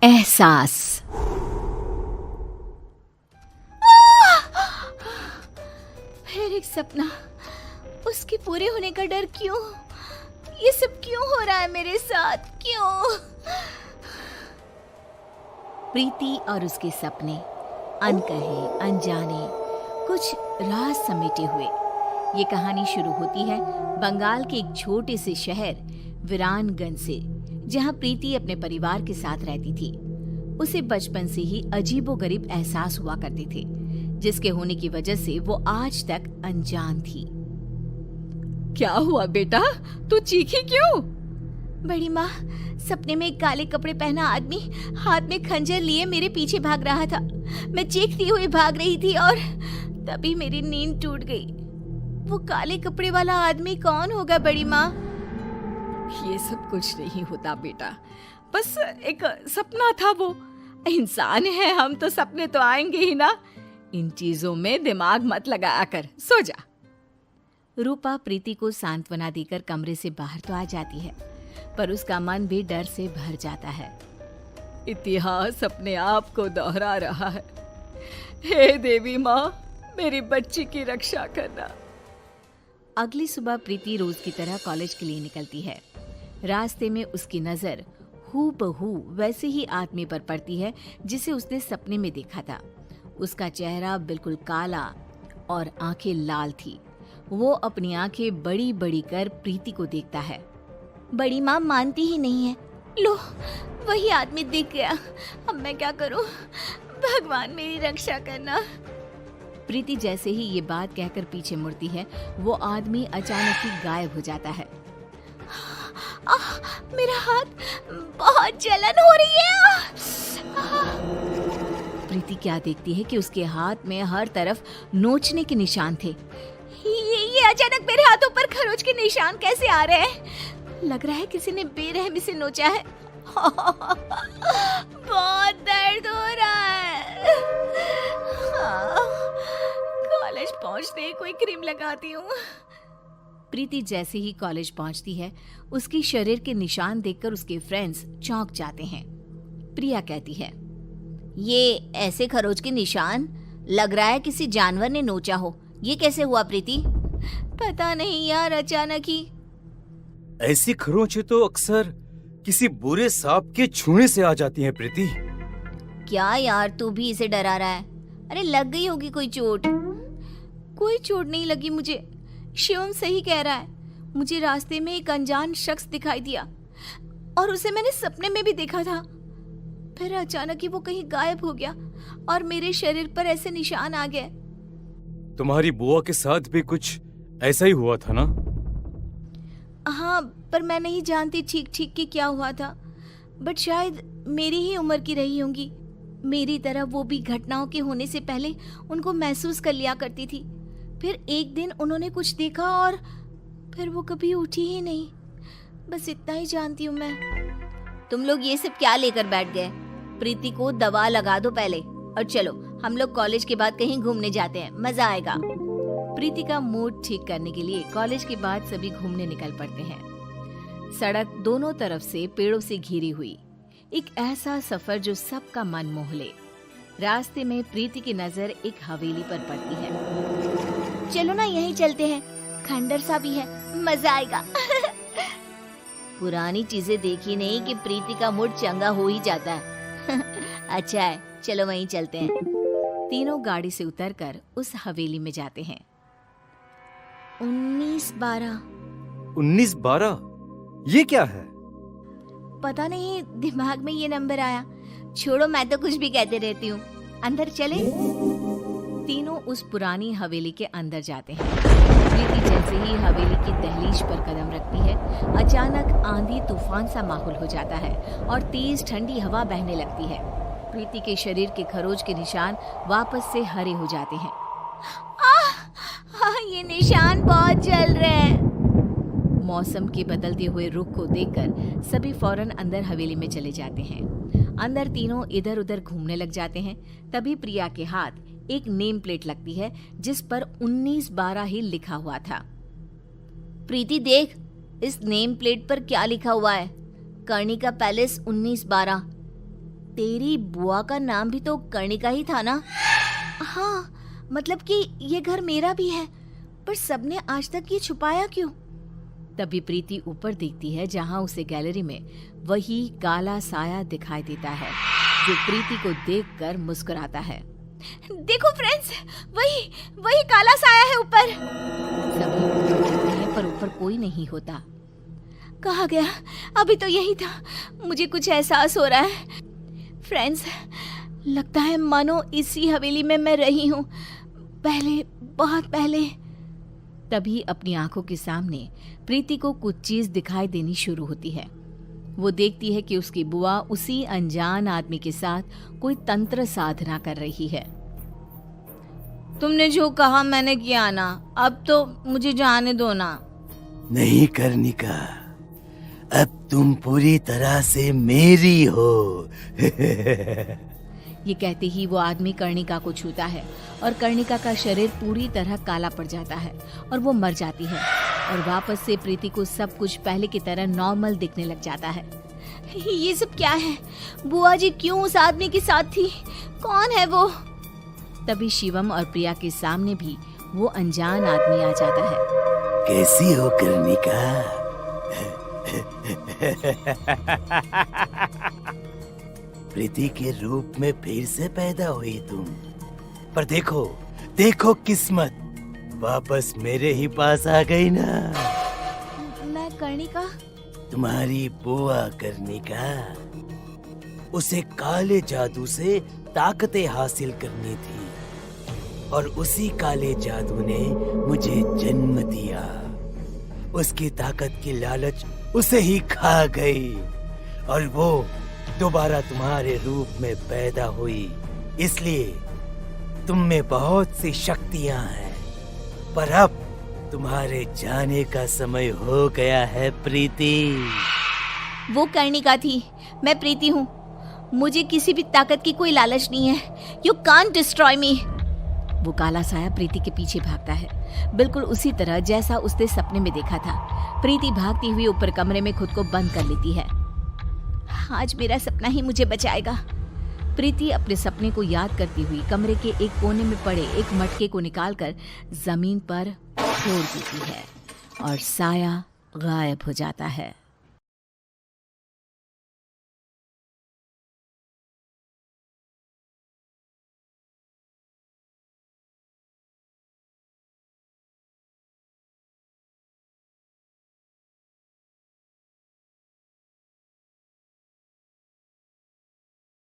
एहसास। फिर एक सपना, उसके पूरे होने का डर। क्यों ये सब क्यों हो रहा है मेरे साथ? क्यों? प्रीति और उसके सपने, अनकहे अनजाने, कुछ राज समेटे हुए। ये कहानी शुरू होती है बंगाल के एक छोटे से शहर वीरानगंज से, जहाँ प्रीति अपने परिवार के साथ रहती थी। उसे बचपन से ही अजीबोगरीब एहसास हुआ करते थे, जिसके होने की वजह से वो आज तक अनजान थी। क्या हुआ बेटा, तू चीखी क्यों? बड़ी माँ, सपने में एक काले कपड़े पहना आदमी हाथ में खंजर लिए मेरे पीछे भाग रहा था। मैं चीखती हुई भाग रही थी और तभी मेरी नींद टूट गई। वो काले कपड़े वाला आदमी कौन होगा बड़ी माँ? ये सब कुछ नहीं होता बेटा, बस एक सपना था। वो इंसान है हम, तो सपने तो आएंगे ही ना। इन चीजों में दिमाग मत लगाया कर, सो जा। रूपा प्रीति को सांत्वना देकर कमरे से बाहर तो आ जाती है, पर उसका मन भी डर से भर जाता है। इतिहास अपने आप को दोहरा रहा है। हे देवी माँ, मेरी बच्ची की रक्षा करना। अगली सुबह प्रीति रोज की तरह कॉलेज के लिए निकलती है। रास्ते में उसकी नजर हूबहू वैसे ही आदमी पर पड़ती है जिसे उसने सपने में देखा था। उसका चेहरा बिल्कुल काला और आंखें लाल थी। वो अपनी आंखें बड़ी बड़ी कर प्रीति को देखता है। बड़ी माँ मानती ही नहीं है। लो, वही आदमी दिख गया। अब मैं क्या करूं? भगवान मेरी रक्षा करना। प्रीति जैसे ही ये बात कहकर पीछे मुड़ती है, वो आदमी अचानक ही गायब हो जाता है। मेरा हाथ, बहुत जलन हो रही है। प्रीति क्या देखती है कि उसके हाथ में हर तरफ नोचने के निशान थे। ये अचानक मेरे हाथों पर खरोच के निशान कैसे आ रहे हैं? लग रहा है किसी ने बेरहमी से नोचा है। बहुत दर्द हो रहा है। कॉलेज पहुंचते ही कोई क्रीम लगाती हूँ। प्रीति जैसे ही कॉलेज पहुंचती है, उसकी शरीर के निशान देखकर उसके फ्रेंड्स चौंक जाते हैं। प्रिया कहती है, ये ऐसे खरोच के निशान, लग रहा है किसी जानवर ने नोचा हो। ये कैसे हुआ प्रीति? पता नहीं यार, अचानक ही। ऐसी खरोंचें तो अक्सर किसी बुरे सांप के छूने से आ जाती हैं प्रीति। क्या यार, तू भी इसे डरा रहा है? अरे लग गई होगी कोई चोट। कोई चोट नहीं लगी मुझे। शिवम सही कह रहा है। मुझे रास्ते में एक अनजान शख्स दिखाई दिया और उसे मैंने सपने में भी देखा था। फिर अचानक ही वो कहीं गायब हो गया और मेरे शरीर पर ऐसे निशान आ गए। तुम्हारी बुआ के साथ भी कुछ ऐसा ही हुआ था ना? हाँ, पर मैं नहीं जानती ठीक ठीक कि क्या हुआ था। बट शायद मेरी ही उम्र की रही होंगी। मेरी तरह वो भी घटनाओं के होने से पहले उनको महसूस कर लिया करती थी। फिर एक दिन उन्होंने कुछ देखा और फिर वो कभी उठी ही नहीं। बस इतना ही जानती हूँ मैं। तुम लोग ये सब क्या लेकर बैठ गए? प्रीति को दवा लगा दो पहले, और चलो हम लोग कॉलेज के बाद कहीं घूमने जाते हैं, मजा आएगा। प्रीति का मूड ठीक करने के लिए कॉलेज के बाद सभी घूमने निकल पड़ते हैं। सड़क दोनों तरफ से पेड़ों से घिरी हुई, एक ऐसा सफर जो सबका मन मोह ले। रास्ते में प्रीति की नजर एक हवेली पर पड़ती है। चलो ना यहीं चलते हैं, खंडर सा भी है, मजा आएगा। पुरानी चीजें देखी नहीं कि प्रीति का मूड चंगा हो ही जाता है। अच्छा है, चलो वहीं चलते हैं। तीनों गाड़ी से उतरकर उस हवेली में जाते हैं। 1912। 1912? ये क्या है? पता नहीं, दिमाग में ये नंबर आया। छोड़ो, मैं तो कुछ भी कहते रहती हूँ। अंदर चले। तीनों उस पुरानी हवेली के अंदर जाते हैं। प्रीति जैसे ही हवेली की दहलीज पर कदम रखती है, अचानक आंधी तूफान सा माहौल हो जाता है और तेज ठंडी हवा बहने लगती है। प्रीति के शरीर के खरोच के निशान वापस से हरे हो जाते हैं। ये निशान बहुत जल रहे हैं। मौसम के बदलते हुए रुख को देखकर सभी फौरन अंदर हवेली में चले जाते हैं। अंदर तीनों इधर उधर घूमने लग जाते हैं। तभी प्रिया के हाथ एक नेम प्लेट लगती है जिस पर 1912 ही लिखा हुआ था। प्रीति देख, इस नेम प्लेट पर क्या लिखा हुआ है? कर्णिका पैलेस 1912। तेरी बुआ का नाम भी तो कर्णिका ही था ना? हाँ, मतलब कि ये घर मेरा भी है, पर सबने आज तक ये छुपाया क्यों? तभी प्रीति ऊपर देखती है जहां उसे गैलरी में वही काला साया दिखाई देता है, जो प्रीति को देखकर मुस्कुराता है। देखो फ्रेंड्स, वही काला साया है ऊपर। सभी ऊपर देखते हैं पर ऊपर कोई नहीं होता। कहाँ गया? अभी तो यही था। मुझे कुछ एहसास हो रहा है फ्रेंड्स, लगता है मानो इसी हवेली में मैं रही हूँ, पहले, बहुत पहले। तभी अपनी आंखों के सामने प्रीति को कुछ चीज दिखाई देनी शुरू होती है। वो देखती है कि उसकी बुआ उसी अनजान आदमी के साथ कोई तंत्र साधना कर रही है। तुमने जो कहा मैंने किया ना, अब तो मुझे जाने दो ना। नहीं कर्णिका, अब तुम पूरी तरह से मेरी हो। ये कहते ही वो आदमी कर्णिका को छूता है और कर्णिका का शरीर पूरी तरह काला पड़ जाता है और वो मर जाती है और वापस से प्रीति को सब कुछ पहले की तरह नॉर्मल दिखने लग जाता है। ये सब क्या है? बुआ जी क्यों उस आदमी के साथ थी? कौन है वो? तभी शिवम और प्रिया के सामने भी वो अनजान आदमी आ जाता है। कैसी हो कर्णिका? प्रीति के रूप में फिर से पैदा हुई तुम, पर देखो देखो किस्मत, वापस मेरे ही पास आ गई ना। मैं कर्णिका? तुम्हारी बुआ कर्णिका, उसे काले जादू से ताकतें हासिल करनी थी और उसी काले जादू ने मुझे जन्म दिया। उसकी ताकत की लालच उसे ही खा गई और वो दोबारा तुम्हारे रूप में पैदा हुई। इसलिए तुम में बहुत सी शक्तियां हैं, पर अब तुम्हारे जाने का समय हो गया है प्रीति। वो कर्णिका थी, मैं प्रीति हूँ। मुझे किसी भी ताकत की कोई लालच नहीं है। यू कांट डिस्ट्रॉय मी। वो काला साया प्रीति के पीछे भागता है, बिल्कुल उसी तरह जैसा उसने सपने में देखा था। प्रीति भागती हुई ऊपर कमरे में खुद को बंद कर लेती है। आज मेरा सपना ही मुझे बचाएगा। प्रीति अपने सपने को याद करती हुई कमरे के एक कोने में पड़े एक मटके को निकालकर जमीन पर छोड़ देती है और साया गायब हो जाता है।